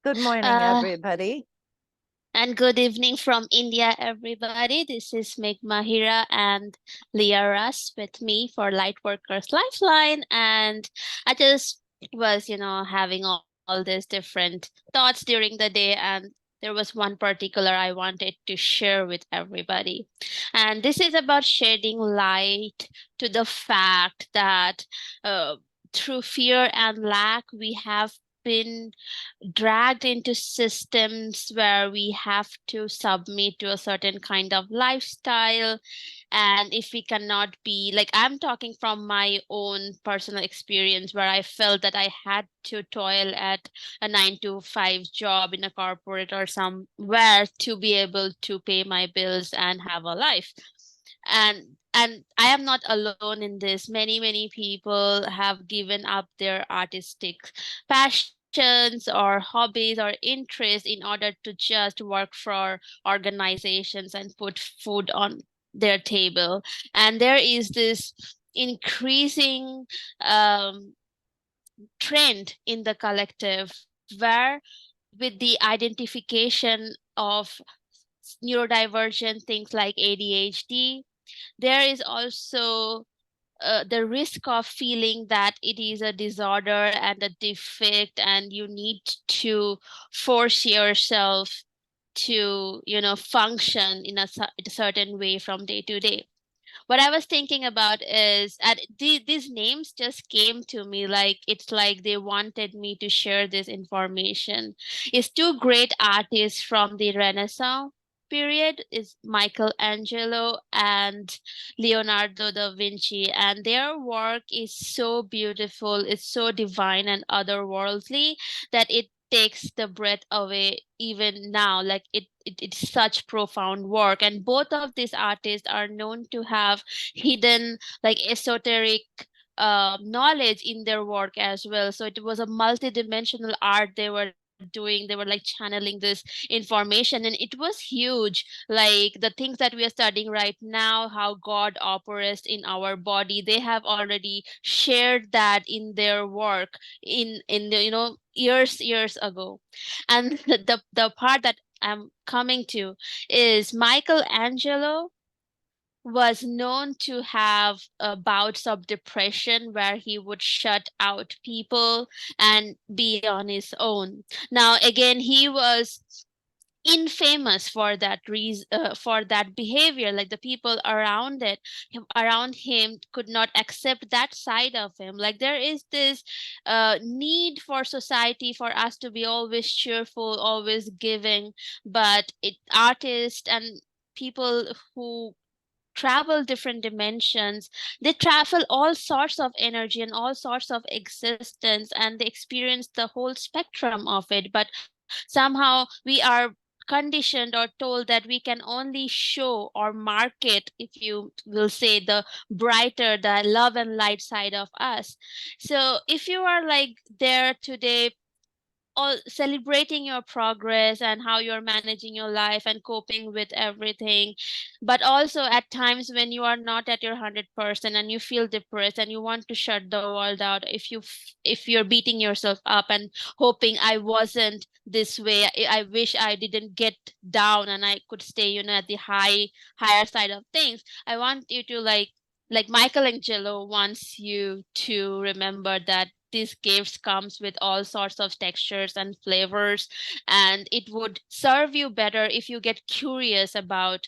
Good morning, Uh, everybody. and good evening from India, everybody. This is Meghma Hira and Leah Russ with me for Lightworkers Lifeline. And I just was, having all these different thoughts during the day. And there was one particular I wanted to share with everybody. And this is about shedding light to the fact that through fear and lack, we have been dragged into systems where we have to submit to a certain kind of lifestyle. And if we cannot be, like, I'm talking from my own personal experience where I felt that I had to toil at a 9 to 5 job in a corporate or somewhere to be able to pay my bills and have a life. And I am not alone in this. Many people have given up their artistic passions or hobbies or interests in order to just work for organizations and put food on their table. And there is this increasing um, trend in the collective where, with the identification of neurodivergent things like ADHD, there is also the risk of feeling that it is a disorder and a defect, and you need to force yourself to, function in a certain way from day to day. What I was thinking about is, and these names just came to me, like it's like they wanted me to share this information. Is two great artists from the Renaissance period is Michelangelo and Leonardo da Vinci, and their work is so beautiful, it's so divine and otherworldly that it takes the breath away even now. Like it's such profound work, and both of these artists are known to have hidden, like, esoteric knowledge in their work as well. So it was a multidimensional art they were doing. They were like channeling this information, and it was huge. Like the things that we are studying right now, how God operates in our body, they have already shared that in their work in the, years ago. And the part that I'm coming to is Michelangelo was known to have bouts of depression where he would shut out people and be on his own. Now, again, he was infamous for that reason, for that behavior. Like the people around him could not accept that side of him. Like there is this need for society for us to be always cheerful, always giving, but artists and people who travel different dimensions, they travel all sorts of energy and all sorts of existence, and they experience the whole spectrum of it. But somehow we are conditioned or told that we can only show or market, if you will say, the brighter, the love and light side of us. So if you are like there today, all celebrating your progress and how you're managing your life and coping with everything, but also at times when you are not at your 100% and you feel depressed and you want to shut the world out, if you're beating yourself up and hoping, I wasn't this way, I wish I didn't get down and I could stay, at the higher side of things. I want you to, like Michelangelo wants you to remember that these gifts comes with all sorts of textures and flavors, and it would serve you better if you get curious about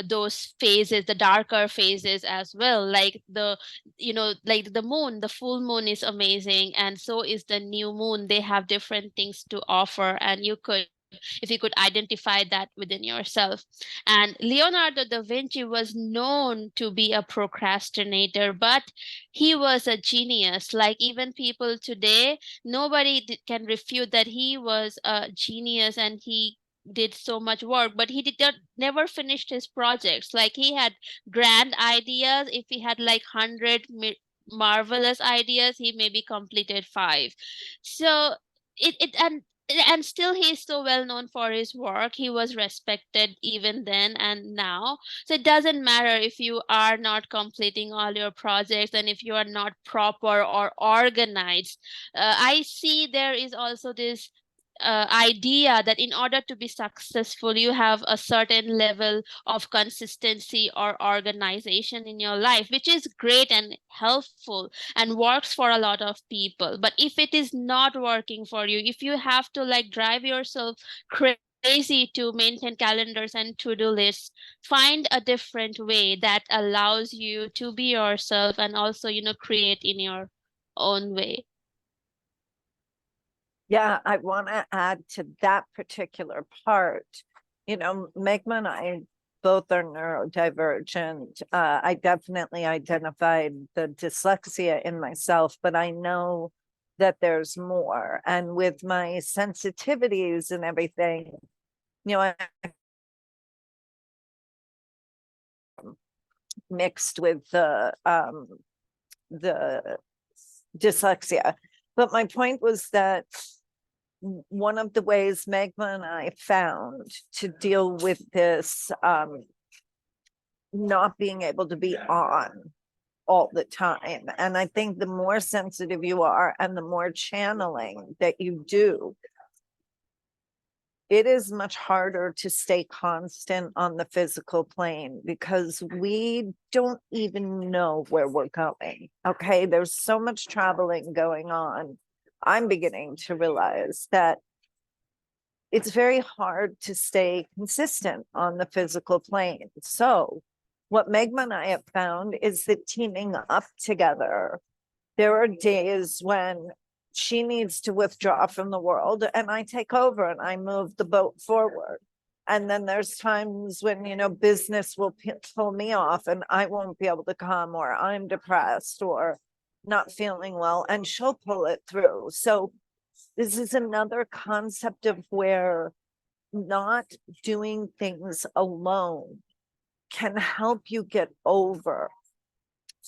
those phases, the darker phases as well. Like like the moon, the full moon is amazing, and so is the new moon. They have different things to offer, and you could, if you could identify that within yourself. And Leonardo da Vinci was known to be a procrastinator, but he was a genius. Like even people today, nobody can refute that he was a genius and he did so much work, but he did not never finished his projects. Like he had grand ideas. If he had like 100 marvelous ideas, he maybe completed five. So it and still he's so well known for his work. He was respected even then and now. So it doesn't matter if you are not completing all your projects and if you are not proper or organized. I see there is also this idea that in order to be successful, you have a certain level of consistency or organization in your life, which is great and helpful and works for a lot of people. But if it is not working for you, if you have to like drive yourself crazy to maintain calendars and to-do lists, find a different way that allows you to be yourself and also, create in your own way. Yeah, I want to add to that particular part. Meghma and I both are neurodivergent. I definitely identified the dyslexia in myself, but I know that there's more. And with my sensitivities and everything, I mixed with the dyslexia. But my point was that one of the ways Meghma and I found to deal with this not being able to be on all the time, and I think the more sensitive you are and the more channeling that you do, it is much harder to stay constant on the physical plane because we don't even know where we're going. Okay, there's so much traveling going on. I'm beginning to realize that it's very hard to stay consistent on the physical plane. So what Meghma and I have found is that teaming up together, there are days when she needs to withdraw from the world and I take over and I move the boat forward. And then there's times when, business will pull me off and I won't be able to come, or I'm depressed or not feeling well, and she'll pull it through. So this is another concept of where not doing things alone can help you get over.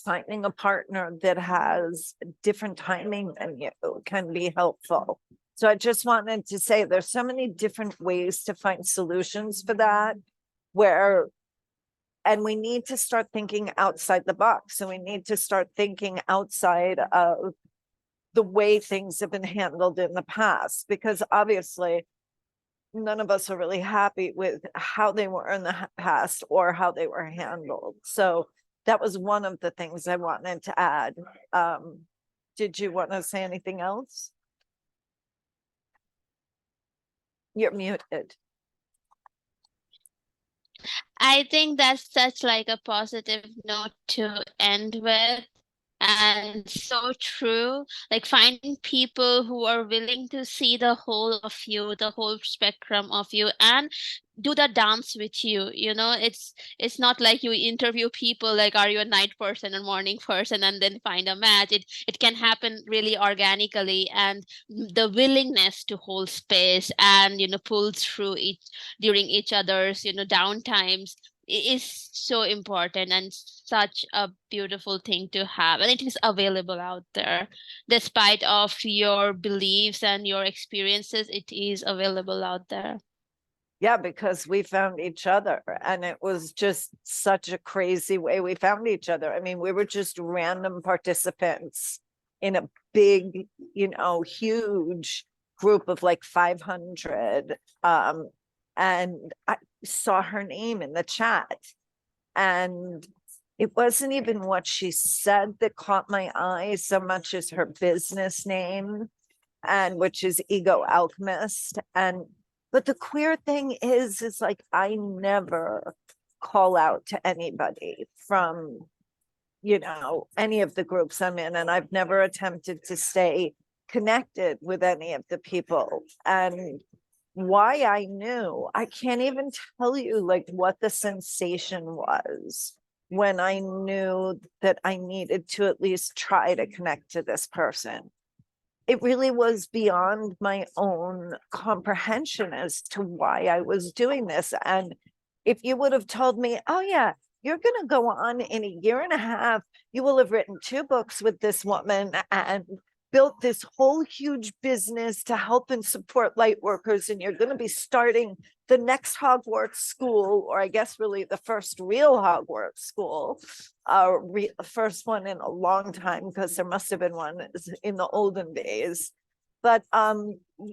Finding a partner that has different timing than you can be helpful. So I just wanted to say there's so many different ways to find solutions for that, and we need to start thinking outside the box, and we need to start thinking outside of the way things have been handled in the past, because obviously none of us are really happy with how they were in the past or how they were handled. So that was one of the things I wanted to add. Did you want to say anything else? You're muted. I think that's such like a positive note to end with. And so true. Like finding people who are willing to see the whole of you, the whole spectrum of you, and do the dance with you. It's not like you interview people like, are you a night person or morning person, and then find a match. It can happen really organically, and the willingness to hold space and pull through each during each other's downtimes is so important and such a beautiful thing to have, and it is available out there despite of your beliefs and your experiences. It is available out there. Yeah, because we found each other, and it was just such a crazy way we found each other. I mean, we were just random participants in a big, huge group of like 500. And I saw her name in the chat, and it wasn't even what she said that caught my eye so much as her business name, and which is Ego Alchemist. But the queer thing is like, I never call out to anybody from, any of the groups I'm in, and I've never attempted to stay connected with any of the people. And why I knew, I can't even tell you like what the sensation was when I knew that I needed to at least try to connect to this person. It really was beyond my own comprehension as to why I was doing this. And if you would have told me, oh yeah, you're going to go on in a year and a half, you will have written 2 books with this woman and built this whole huge business to help and support Lightworkers, and you're going to be starting the next Hogwarts school, or I guess really the first real Hogwarts school, first one in a long time, because there must have been one in the olden days. But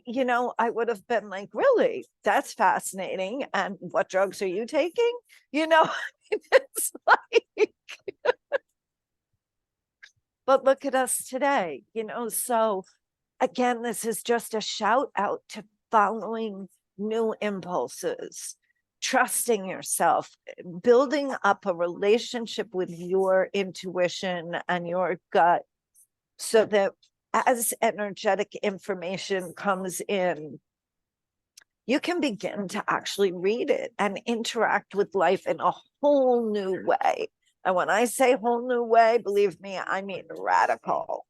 you know, I would have been like, really, that's fascinating. And what drugs are you taking? You know, it's like, but look at us today, you know. So again, this is just a shout out to following new impulses, trusting yourself, building up a relationship with your intuition and your gut, so that as energetic information comes in, you can begin to actually read it and interact with life in a whole new way. And when I say whole new way, believe me, I mean radical.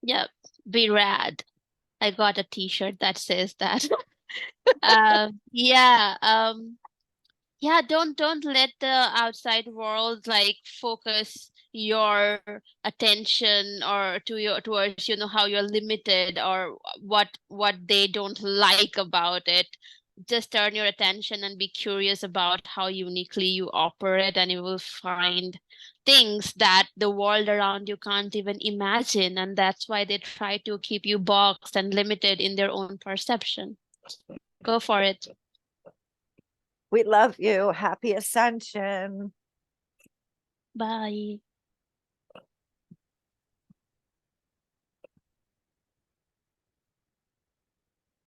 Yep, be rad. I got a t-shirt that says that. Yeah, yeah, don't let the outside world like focus your attention or to your towards, you know, how you're limited or what they don't like about it. Just turn your attention and be curious about how uniquely you operate, and you will find things that the world around you can't even imagine, and that's why they try to keep you boxed and limited in their own perception. Go for it. We love you. Happy ascension. Bye.